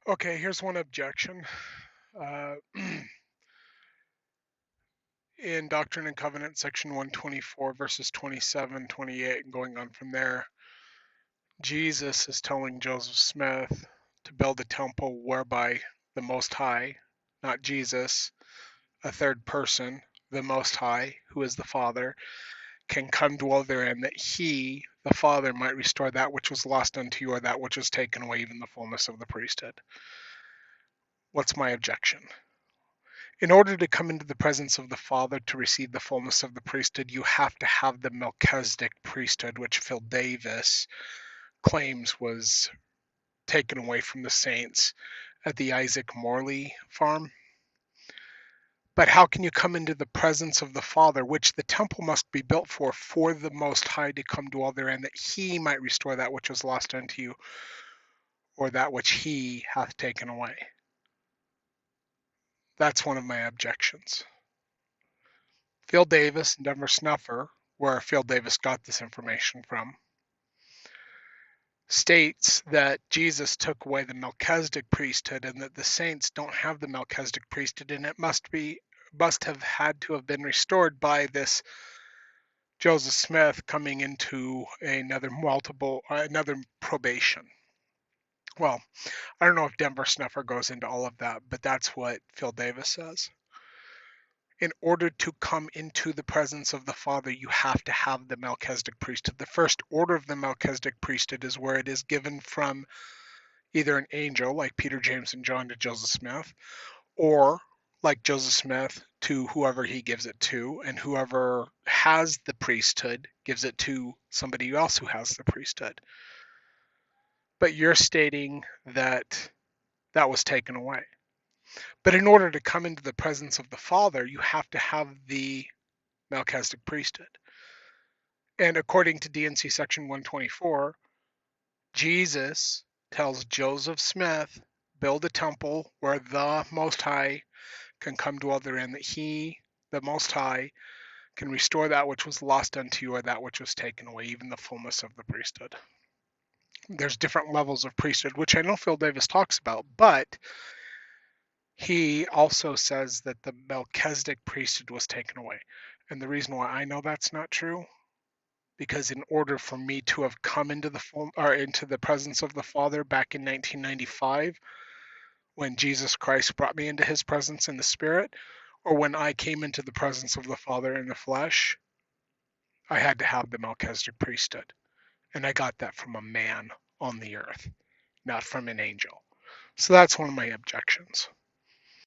Okay, here's one objection. Uh, in Doctrine and Covenant, section 124, verses 27, 28, and going on from there, Jesus is telling Joseph Smith to build a temple whereby the Most High, not Jesus, a third person, the Most High, who is the Father, can come dwell therein, that he, the Father, might restore that which was lost unto you, or that which was taken away, even the fullness of the priesthood. What's my objection? In order to come into the presence of the Father to receive the fullness of the priesthood, you have to have the Melchizedek priesthood, which Phil Davis claims was taken away from the saints at the Isaac Morley farm. But how can you come into the presence of the Father, which the temple must be built for the Most High to come dwell therein, that he might restore that which was lost unto you, or that which he hath taken away? That's one of my objections. Phil Davis and Denver Snuffer, where Phil Davis got this information from, states that Jesus took away the Melchizedek priesthood and that the saints don't have the Melchizedek priesthood, and it must have had to have been restored by this Joseph Smith coming into another probation. Well, I don't know if Denver Snuffer goes into all of that, but that's what Phil Davis says. In order to come into the presence of the Father, you have to have the Melchizedek priesthood. The first order of the Melchizedek priesthood is where it is given from either an angel, like Peter, James, and John to Joseph Smith, or like Joseph Smith to whoever he gives it to, and whoever has the priesthood gives it to somebody else who has the priesthood. But you're stating that that was taken away. But in order to come into the presence of the Father, you have to have the Melchizedek priesthood. And according to DNC section 124, Jesus tells Joseph Smith, build a temple where the Most High can come dwell therein, that he, the Most High, can restore that which was lost unto you, or that which was taken away, even the fullness of the priesthood. There's different levels of priesthood, which I know Phil Davis talks about, but he also says that the Melchizedek priesthood was taken away. And the reason why I know that's not true, because in order for me to have come into the presence of the Father back in 1995, when Jesus Christ brought me into his presence in the Spirit, or when I came into the presence of the Father in the flesh, I had to have the Melchizedek priesthood. And I got that from a man on the earth, not from an angel. So that's one of my objections.